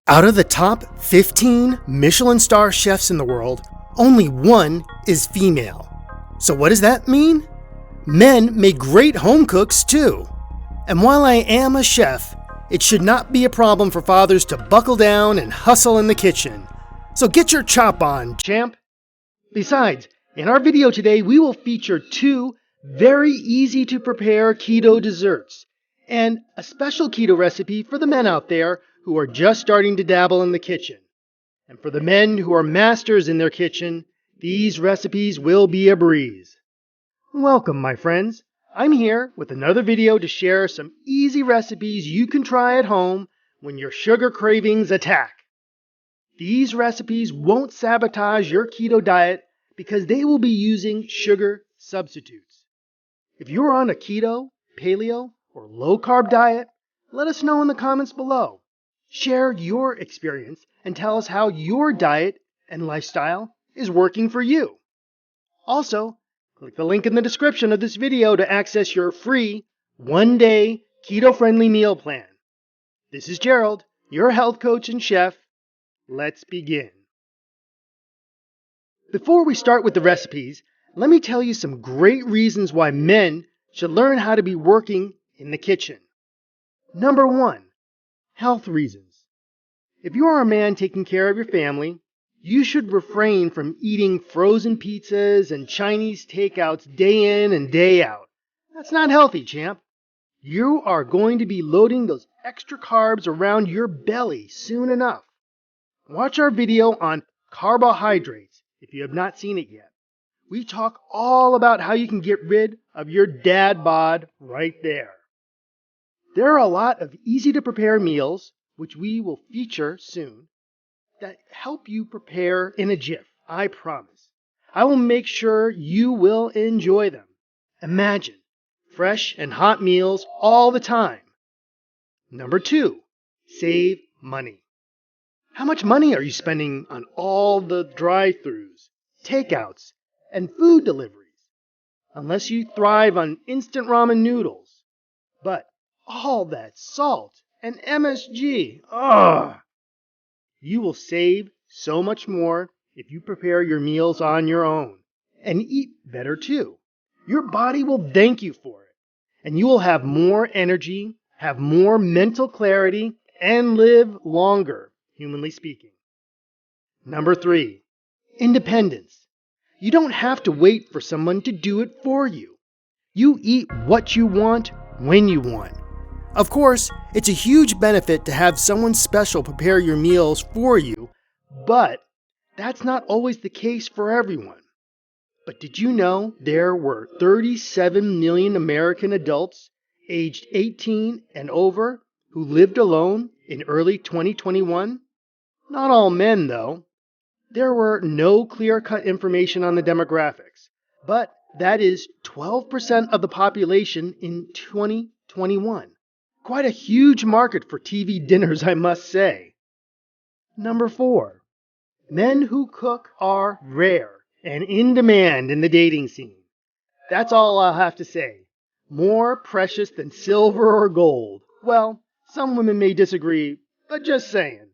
Out of the top 15 Michelin star chefs in the world, only one is female. So what does that mean? Men make great home cooks too. And while I am a chef, it should not be a problem for fathers to buckle down and hustle in the kitchen. So get your chop on, champ. Besides, in our video today, we will feature two very easy to prepare keto desserts and a special keto recipe for the men out there who are just starting to dabble in the kitchen. And for the men who are masters in their kitchen, these recipes will be a breeze. Welcome, my friends. I'm here with another video to share some easy recipes you can try at home when your sugar cravings attack. These recipes won't sabotage your keto diet because they will be using sugar substitutes. If you're on a keto, paleo, or low-carb diet, let us know in the comments below. Share your experience and tell us how your diet and lifestyle is working for you. Also, click the link in the description of this video to access your free one-day keto-friendly meal plan. This is Gerald, your health coach and chef. Let's begin. Before we start with the recipes, let me tell you some great reasons why men should learn how to be working in the kitchen. Number 1. Health reasons. If you are a man taking care of your family, you should refrain from eating frozen pizzas and Chinese takeouts day in and day out. That's not healthy, champ. You are going to be loading those extra carbs around your belly soon enough. Watch our video on carbohydrates if you have not seen it yet. We talk all about how you can get rid of your dad bod right there. There are a lot of easy to prepare meals, which we will feature soon, that help you prepare in a jiff, I promise. I will make sure you will enjoy them. Imagine fresh and hot meals all the time. Number 2, save money. How much money are you spending on all the drive-thrus, takeouts, and food deliveries? Unless you thrive on instant ramen noodles. But all that salt and MSG, you will save so much more if you prepare your meals on your own and eat better too. Your body will thank you for it, and you will have more energy, have more mental clarity, and live longer, humanly speaking. Number 3, independence. You don't have to wait for someone to do it for you. You eat what you want when you want. Of course, it's a huge benefit to have someone special prepare your meals for you, but that's not always the case for everyone. But did you know there were 37 million American adults aged 18 and over who lived alone in early 2021? Not all men, though. There were no clear-cut information on the demographics, but that is 12% of the population in 2021. Quite a huge market for TV dinners, I must say. Number 4, men who cook are rare and in demand in the dating scene. That's all I'll have to say. More precious than silver or gold. Well, some women may disagree, but just saying.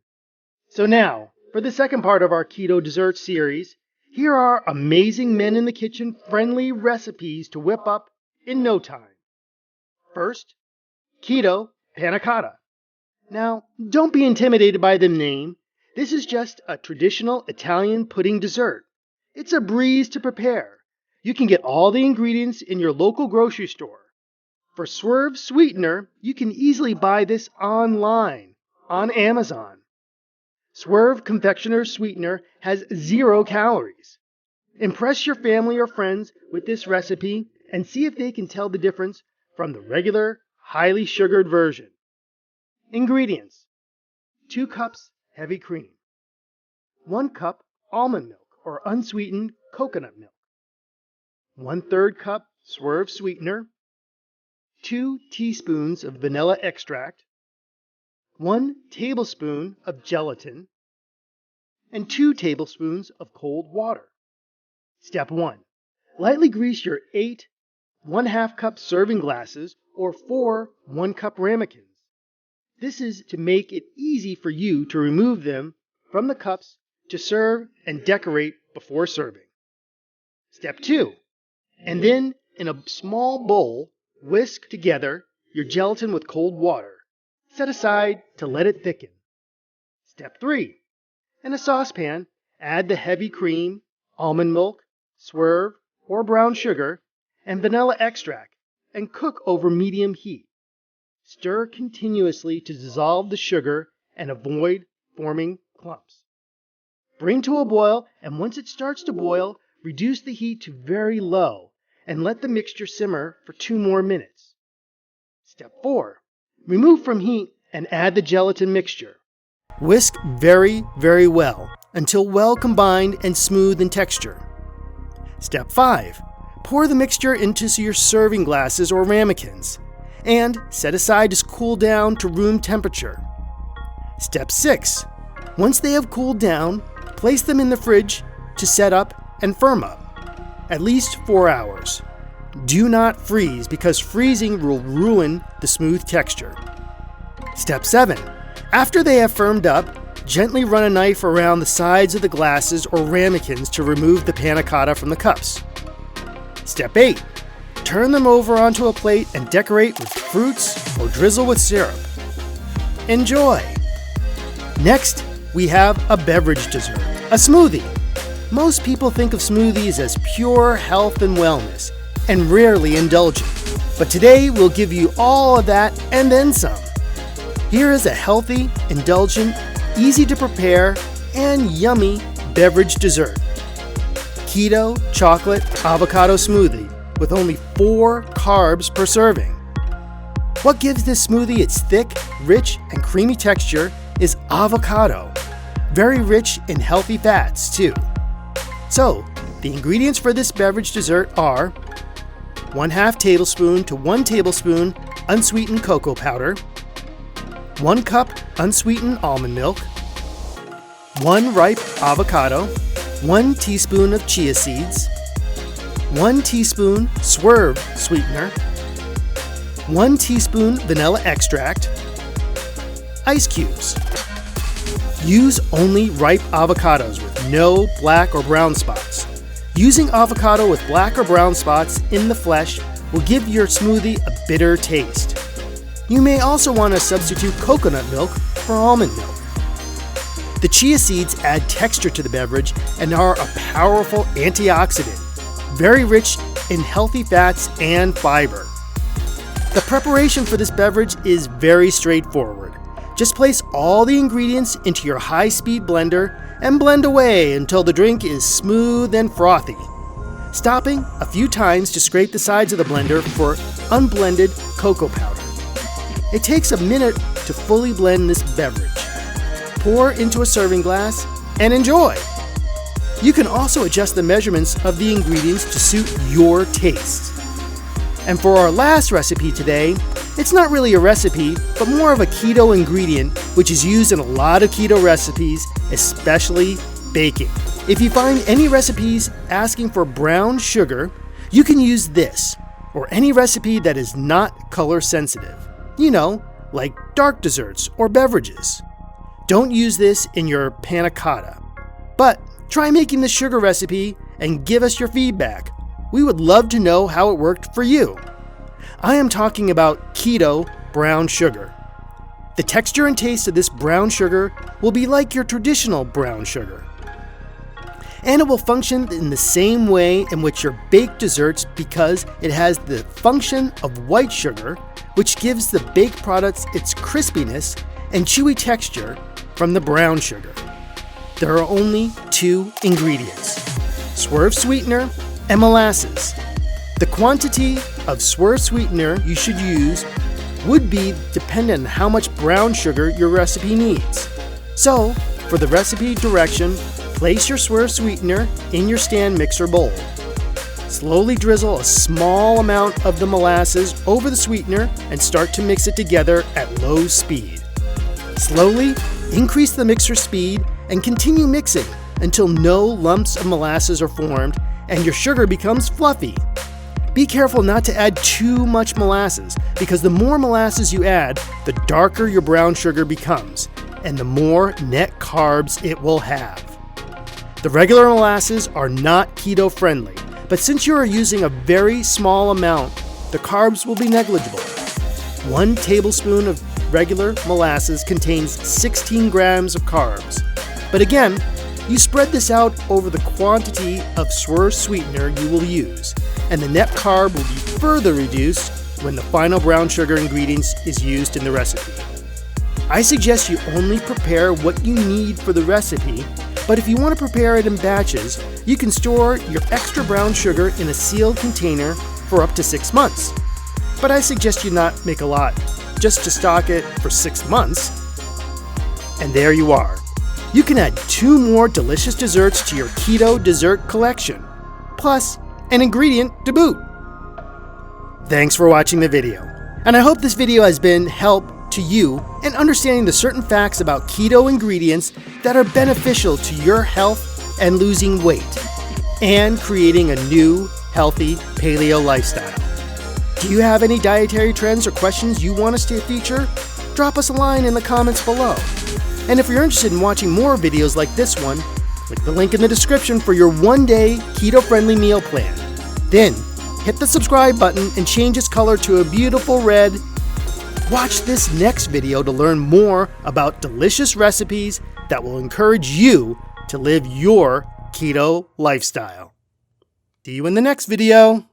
So now, for the second part of our keto dessert series, here are amazing men in the kitchen friendly recipes to whip up in no time. First, Keto Panna Cotta. Now, don't be intimidated by the name. This is just a traditional Italian pudding dessert. It's a breeze to prepare. You can get all the ingredients in your local grocery store. For Swerve Sweetener, you can easily buy this online on Amazon. Swerve Confectioner Sweetener has 0 calories. Impress your family or friends with this recipe and see if they can tell the difference from the regular, highly sugared version. Ingredients: 2 cups heavy cream, 1 cup almond milk or unsweetened coconut milk, 1/3 cup Swerve sweetener, 2 teaspoons of vanilla extract, 1 tablespoon of gelatin, and 2 tablespoons of cold water. Step 1. Lightly grease your 8 1/2 cup serving glasses or 4 1-cup ramekins. This is to make it easy for you to remove them from the cups to serve and decorate before serving. Step 2. And then, in a small bowl, whisk together your gelatin with cold water. Set aside to let it thicken. Step 3. In a saucepan, add the heavy cream, almond milk, swerve or brown sugar, and vanilla extract, and cook over medium heat. Stir continuously to dissolve the sugar and avoid forming clumps. Bring to a boil, and once it starts to boil, reduce the heat to very low and let the mixture simmer for 2 more minutes. Step 4. Remove from heat and add the gelatin mixture. Whisk very, very well until well combined and smooth in texture. Step 5. Pour the mixture into your serving glasses or ramekins and set aside to cool down to room temperature. Step 6. Once they have cooled down, place them in the fridge to set up and firm up, at least 4 hours. Do not freeze because freezing will ruin the smooth texture. Step 7. After they have firmed up, gently run a knife around the sides of the glasses or ramekins to remove the panna cotta from the cups. Step 8. Turn them over onto a plate and decorate with fruits or drizzle with syrup. Enjoy! Next, we have a beverage dessert, a smoothie. Most people think of smoothies as pure health and wellness, and rarely indulgent. But today, we'll give you all of that and then some. Here is a healthy, indulgent, easy to prepare, and yummy beverage dessert. Keto chocolate avocado smoothie with only 4 carbs per serving. What gives this smoothie its thick, rich, and creamy texture is avocado. Very rich in healthy fats, too. So, the ingredients for this beverage dessert are 1/2 tablespoon to 1 tablespoon unsweetened cocoa powder, 1 cup unsweetened almond milk, 1 ripe avocado, 1 teaspoon of chia seeds, 1 teaspoon swerve sweetener, 1 teaspoon vanilla extract, ice cubes. Use only ripe avocados with no black or brown spots. Using avocado with black or brown spots in the flesh will give your smoothie a bitter taste. You may also want to substitute coconut milk for almond milk. The chia seeds add texture to the beverage and are a powerful antioxidant, very rich in healthy fats and fiber. The preparation for this beverage is very straightforward. Just place all the ingredients into your high-speed blender and blend away until the drink is smooth and frothy, stopping a few times to scrape the sides of the blender for unblended cocoa powder. It takes a minute to fully blend this beverage. Pour into a serving glass and enjoy. You can also adjust the measurements of the ingredients to suit your taste. And for our last recipe today, it's not really a recipe, but more of a keto ingredient which is used in a lot of keto recipes, especially baking. If you find any recipes asking for brown sugar, you can use this, or any recipe that is not color sensitive. You know, like dark desserts or beverages. Don't use this in your panna cotta, but try making the sugar recipe and give us your feedback. We would love to know how it worked for you. I am talking about keto brown sugar. The texture and taste of this brown sugar will be like your traditional brown sugar. And it will function in the same way in which your baked desserts because it has the function of white sugar, which gives the baked products its crispiness and chewy texture from the brown sugar. There are only 2 ingredients, swerve sweetener and molasses. The quantity of swerve sweetener you should use would be dependent on how much brown sugar your recipe needs. So, for the recipe direction, place your swerve sweetener in your stand mixer bowl. Slowly drizzle a small amount of the molasses over the sweetener and start to mix it together at low speed. Slowly increase the mixer speed and continue mixing until no lumps of molasses are formed and your sugar becomes fluffy. Be careful not to add too much molasses, because the more molasses you add, the darker your brown sugar becomes, and the more net carbs it will have. The regular molasses are not keto friendly, but since you are using a very small amount, the carbs will be negligible. 1 tablespoon of regular molasses contains 16 grams of carbs. But again, you spread this out over the quantity of sweetener you will use, and the net carb will be further reduced when the final brown sugar ingredients is used in the recipe. I suggest you only prepare what you need for the recipe, but if you want to prepare it in batches, you can store your extra brown sugar in a sealed container for up to 6 months. But I suggest you not make a lot, just to stock it for 6 months. And there you are. You can add 2 more delicious desserts to your keto dessert collection, plus an ingredient to boot. Thanks for watching the video, and I hope this video has been help to you in understanding the certain facts about keto ingredients that are beneficial to your health and losing weight, and creating a new, healthy paleo lifestyle. Do you have any dietary trends or questions you want us to feature? Drop us a line in the comments below. And if you're interested in watching more videos like this one, click the link in the description for your 1-day keto-friendly meal plan. Then, hit the subscribe button and change its color to a beautiful red. Watch this next video to learn more about delicious recipes that will encourage you to live your keto lifestyle. See you in the next video.